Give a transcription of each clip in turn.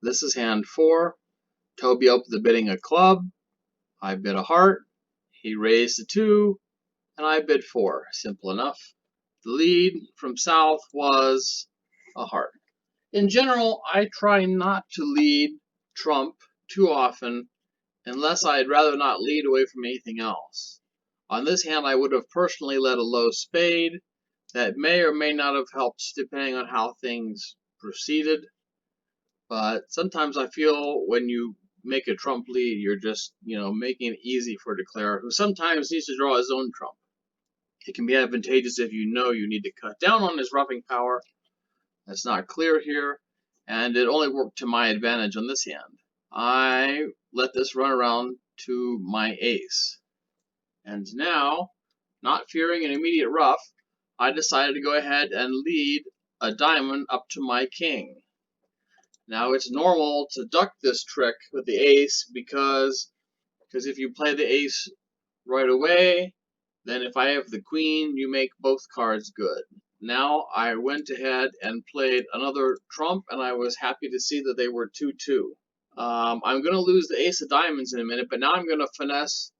This is hand 4. Toby opened the bidding a club. I bid a heart. He raised a 2, and I bid 4. Simple enough. The lead from South was a heart. In general, I try not to lead trump too often unless I'd rather not lead away from anything else. On this hand, I would have personally led a low spade. That may or may not have helped depending on how things proceeded. But sometimes I feel when you make a trump lead, you're just, making it easy for a declarer who sometimes needs to draw his own trump. It can be advantageous if you know you need to cut down on his roughing power. That's not clear here, and it only worked to my advantage on this hand. I let this run around to my ace. And now, not fearing an immediate ruff, I decided to go ahead and lead a diamond up to my king. Now it's normal to duck this trick with the ace because if you play the ace right away, then if I have the queen, you make both cards good. Now I went ahead and played another trump, and I was happy to see that they were 2-2. I'm going to lose the ace of diamonds in a minute, but now I'm going to finesse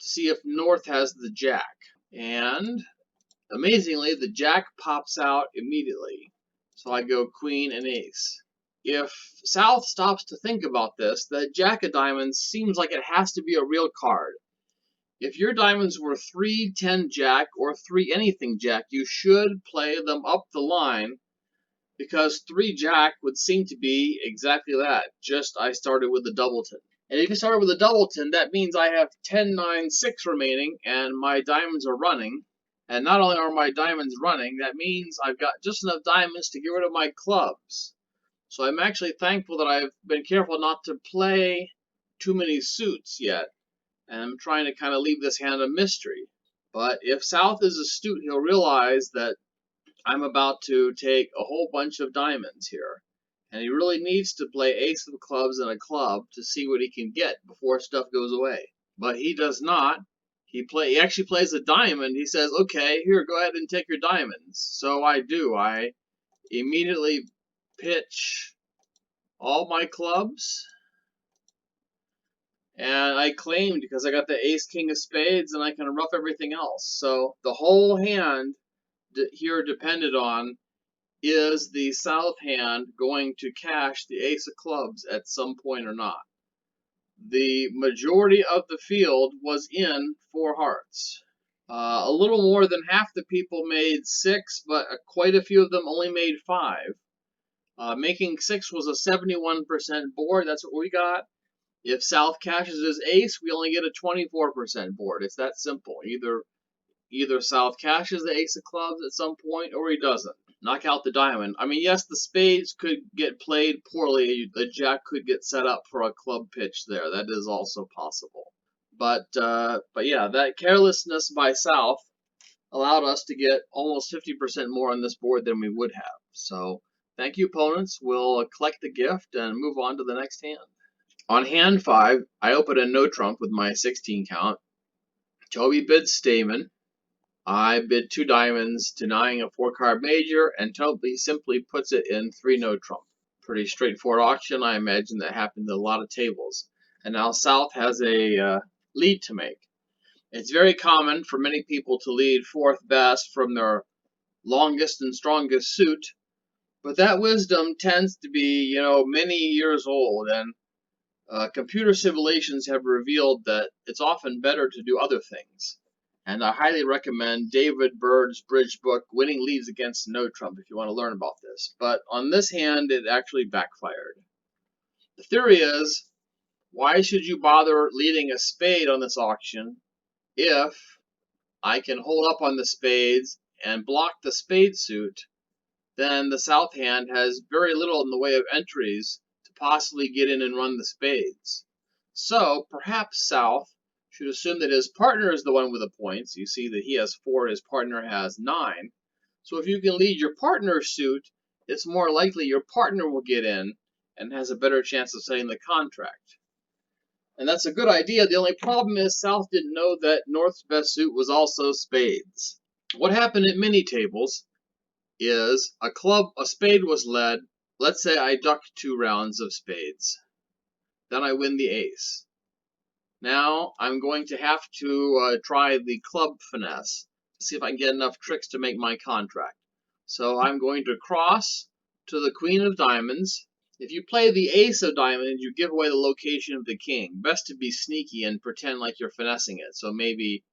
to see if North has the jack. And amazingly, the jack pops out immediately. So I go queen and ace. If South stops to think about this, the jack of diamonds seems like it has to be a real card. If your diamonds were 3-10 jack or 3 anything jack, you should play them up the line because 3 jack would seem to be exactly that. Just I started with a doubleton. And if you started with a doubleton, that means I have 10-9-6 remaining and my diamonds are running. And not only are my diamonds running, that means I've got just enough diamonds to get rid of my clubs. So I'm actually thankful that I've been careful not to play too many suits yet. And I'm trying to kind of leave this hand a mystery. But if South is astute, he'll realize that I'm about to take a whole bunch of diamonds here. And he really needs to play ace of clubs and a club to see what he can get before stuff goes away. But he does not. He actually plays a diamond. He says, okay, here, go ahead and take your diamonds. So I do. I immediately pitch all my clubs. And I claimed because I got the ace king of spades and I can ruff everything else. So the whole hand here depended on, is the South hand going to cash the ace of clubs at some point or not? The majority of the field was in 4 hearts. A little more than half the people made 6, but quite a few of them only made 5. Making 6 was a 71% board. That's what we got. If South cashes his ace, we only get a 24% board. It's that simple. Either South cashes the ace of clubs at some point or he doesn't. Knock out the diamond. I mean, yes, the spades could get played poorly. The jack could get set up for a club pitch there. That is also possible. But yeah, that carelessness by South allowed us to get almost 50% more on this board than we would have. So thank you, opponents. We'll collect the gift and move on to the next hand. On hand 5, I open a no trump with my 16 count. Toby bids Stayman. I bid 2 diamonds, denying a 4-card major, and Toby simply puts it in 3 no trump. Pretty straightforward auction. I imagine that happened at a lot of tables. And now South has a lead to make. It's very common for many people to lead 4th best from their longest and strongest suit, but that wisdom tends to be, many years old, and computer simulations have revealed that it's often better to do other things. And I highly recommend David Bird's bridge book, Winning Leads Against No Trump, if you want to learn about this. But on this hand, it actually backfired. The theory is, why should you bother leading a spade on this auction if I can hold up on the spades and block the spade suit? Then the South hand has very little in the way of entries to possibly get in and run the spades. So perhaps South should assume that his partner is the one with the points. You see that he has 4, his partner has 9. So if you can lead your partner's suit, it's more likely your partner will get in and has a better chance of setting the contract. And that's a good idea. The only problem is South didn't know that North's best suit was also spades. What happened at mini tables is a spade was led let's say I duck 2 rounds of spades. Then I win the ace. Now I'm going to have to try the club finesse to see if I can get enough tricks to make my contract. So I'm going to cross to the queen of diamonds. If you play the ace of diamonds, you give away the location of the king. Best to be sneaky and pretend like you're finessing it. So maybe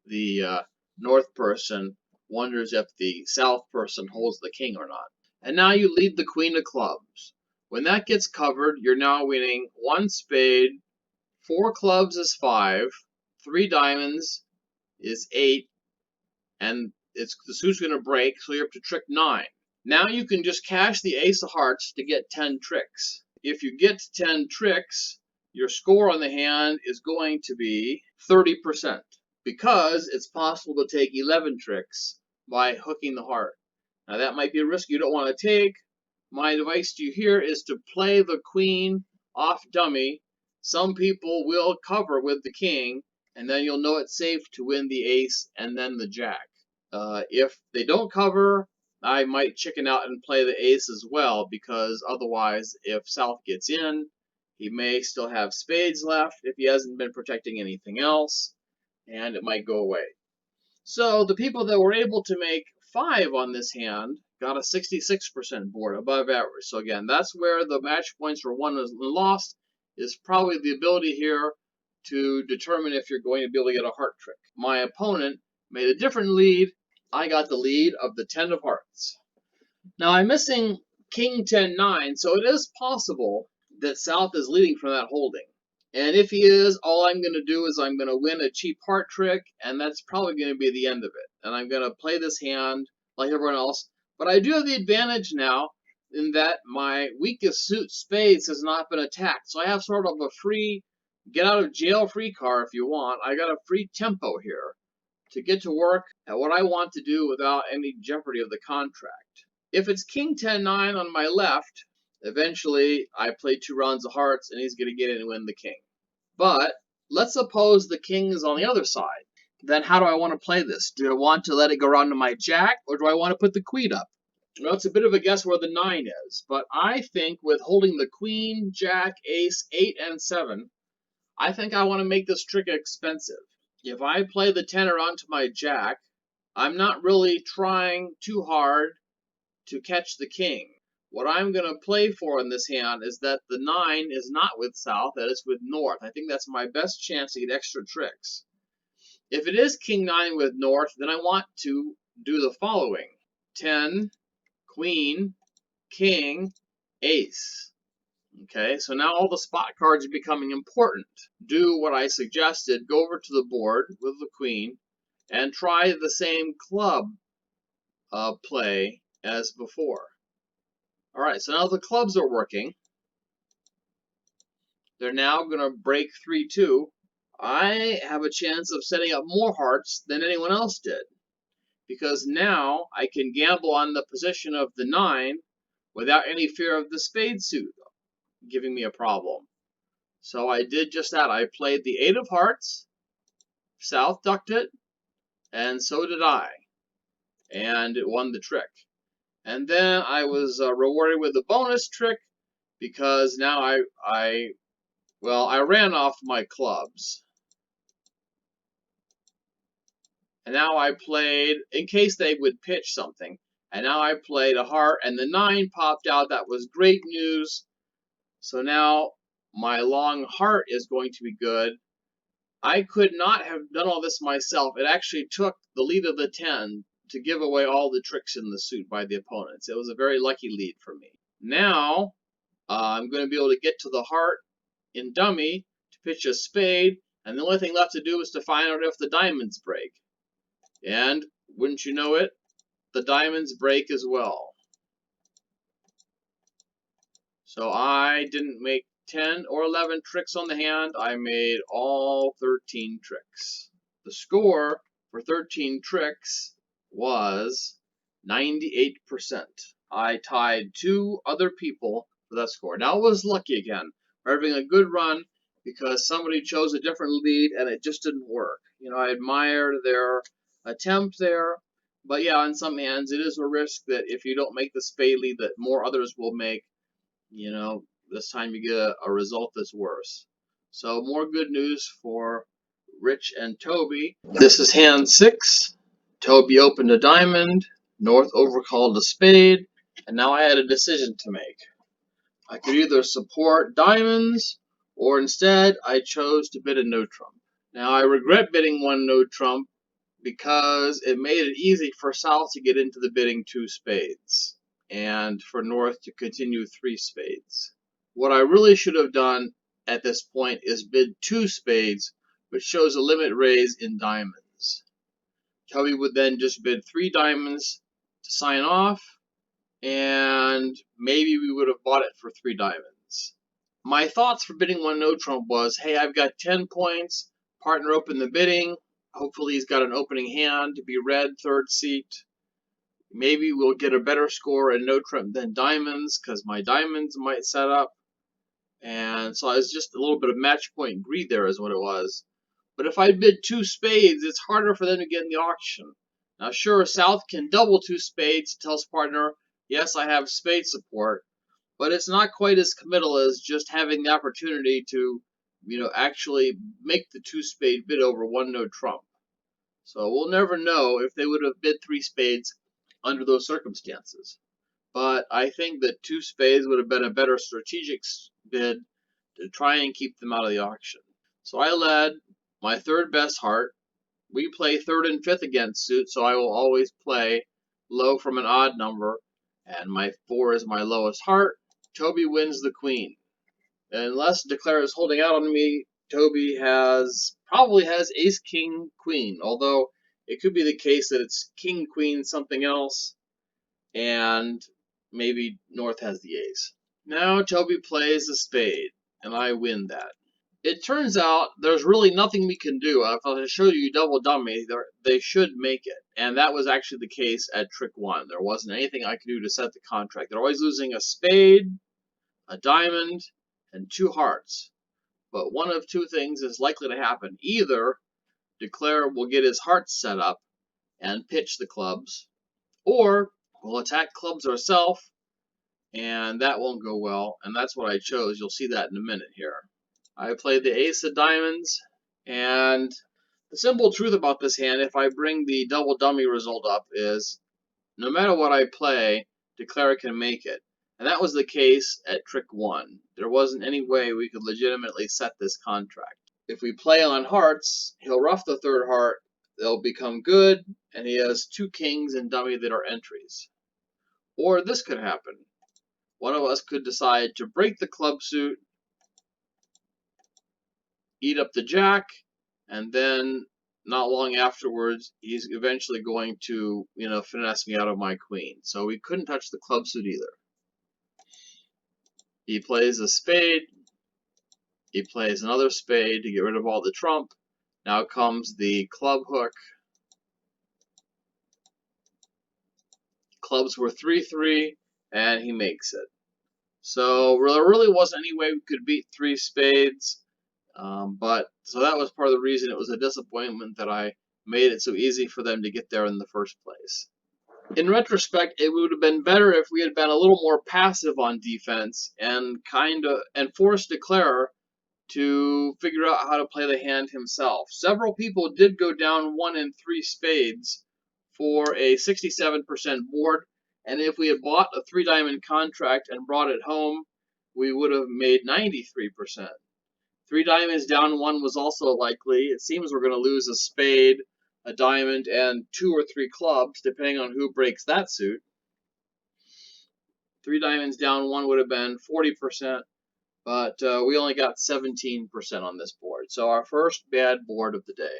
the north person wonders if the south person holds the king or not. And now you lead the queen of clubs. When that gets covered, you're now winning 1 spade, 4 clubs is 5, 3 diamonds is 8, and the suit's going to break, so you have to trick 9. Now you can just cash the ace of hearts to get 10 tricks. If you get 10 tricks, your score on the hand is going to be 30%, because it's possible to take 11 tricks by hooking the heart. Now that might be a risk you don't want to take. My advice to you here is to play the queen off dummy. Some people will cover with the king, and then you'll know it's safe to win the ace and then the jack. If they don't cover, I might chicken out and play the ace as well, because otherwise, if South gets in, he may still have spades left if he hasn't been protecting anything else, and it might go away. So the people that were able to make 5 on this hand got a 66% board, above average. So again, that's where the match points for won and lost, is probably the ability here to determine if you're going to be able to get a heart trick. My opponent made a different lead. I got the lead of the 10 of hearts. Now I'm missing king 10-9, so it is possible that South is leading from that holding. And if he is, all I'm going to do is I'm going to win a cheap heart trick, and that's probably going to be the end of it. And I'm going to play this hand like everyone else. But I do have the advantage now in that my weakest suit, spades, has not been attacked. So I have sort of a free, get out of jail free card if you want. I got a free tempo here to get to work at what I want to do without any jeopardy of the contract. If it's king 10-9 on my left, eventually I play 2 rounds of hearts and he's going to get in and win the king. But let's suppose the king is on the other side. Then how do I want to play this? Do I want to let it go around to my jack, or do I want to put the queen up? Well, it's a bit of a guess where the 9 is, but I think with holding the queen, jack, ace, 8, and 7, I think I want to make this trick expensive. If I play the 10 around to my jack, I'm not really trying too hard to catch the king. What I'm going to play for in this hand is that the 9 is not with South, that is with North. I think that's my best chance to get extra tricks. If it is king 9 with North, then I want to do the following. 10, queen, king, ace. Okay, so now all the spot cards are becoming important. Do what I suggested. Go over to the board with the queen and try the same club play as before. All right, so now the clubs are working. They're now going to break 3-2. I have a chance of setting up more hearts than anyone else did, because now I can gamble on the position of the 9 without any fear of the spade suit giving me a problem. So I did just that. I played the 8 of hearts, South ducked it, and so did I, and it won the trick. And then I was rewarded with a bonus trick, because now I ran off my clubs. And now I played, in case they would pitch something, and now I played a heart, and the 9 popped out. That was great news. So now my long heart is going to be good. I could not have done all this myself. It actually took the lead of the 10 to give away all the tricks in the suit by the opponents. It was a very lucky lead for me. Now I'm going to be able to get to the heart in dummy to pitch a spade, and the only thing left to do is to find out if the diamonds break. And wouldn't you know it, the diamonds break as well. So I didn't make 10 or 11 tricks on the hand. I made all 13 tricks. The score for 13 tricks was 98%. I tied 2 other people for that score. Now it was lucky again. We're having a good run because somebody chose a different lead and it just didn't work. You know, I admired their attempt there. But yeah, on some hands, it is a risk that if you don't make the spade lead that more others will make. this time you get a result that's worse. So more good news for Rich and Toby. This is hand 6. Toby opened a diamond, North overcalled a spade, and now I had a decision to make. I could either support diamonds, or instead I chose to bid a no trump. Now I regret bidding one no trump because it made it easy for South to get into the bidding 2 spades, and for North to continue 3 spades. What I really should have done at this point is bid 2 spades, which shows a limit raise in diamonds. Toby would then just bid 3 diamonds to sign off, and maybe we would have bought it for 3 diamonds. My thoughts for bidding one no trump was, hey, I've got 10 points, partner opened the bidding, hopefully he's got an opening hand to be red, 3rd seat. Maybe we'll get a better score in no trump than diamonds, because my diamonds might set up. And so it's just a little bit of match point greed there is what it was. But if I bid 2 spades, it's harder for them to get in the auction. Now sure, South can double 2 spades, tells partner, yes, I have spade support, but it's not quite as committal as just having the opportunity to, actually make the 2 spade bid over one no trump. So we'll never know if they would have bid 3 spades under those circumstances. But I think that 2 spades would have been a better strategic bid to try and keep them out of the auction. So I led my 3rd best heart. We play 3rd and 5th against suit, so I will always play low from an odd number, and my 4 is my lowest heart. Toby wins the queen. Unless Declare is holding out on me, Toby probably has ace, king, queen, although it could be the case that it's king, queen, something else, and maybe North has the ace. Now Toby plays a spade, and I win that. It turns out there's really nothing we can do. If I show you double dummy, they should make it. And that was actually the case at trick 1. There wasn't anything I could do to set the contract. They're always losing a spade, a diamond, and 2 hearts. But one of 2 things is likely to happen. Either Declare will get his hearts set up and pitch the clubs, or we'll attack clubs ourselves, and that won't go well. And that's what I chose. You'll see that in a minute here. I played the ace of diamonds, and the simple truth about this hand, if I bring the double dummy result up, is no matter what I play, Declare can make it. And that was the case at trick 1. There wasn't any way we could legitimately set this contract. If we play on hearts, he'll ruff the 3rd heart, they'll become good, and he has 2 kings and dummy that are entries. Or this could happen. One of us could decide to break the club suit, eat up the jack, and then not long afterwards, he's eventually going to, finesse me out of my queen. So we couldn't touch the club suit either. He plays a spade. He plays another spade to get rid of all the trump. Now comes the club hook. Clubs were 3-3, and he makes it. So there really wasn't any way we could beat 3 spades. So that was part of the reason it was a disappointment that I made it so easy for them to get there in the first place. In retrospect, it would have been better if we had been a little more passive on defense and forced Declare to figure out how to play the hand himself. Several people did go down 1 and 3 spades for a 67% board, and if we had bought a 3 diamond contract and brought it home, we would have made 93%. 3 diamonds down 1 was also likely. It seems we're going to lose a spade, a diamond, and 2 or 3 clubs, depending on who breaks that suit. 3 diamonds down 1 would have been 40%, but we only got 17% on this board. So our first bad board of the day.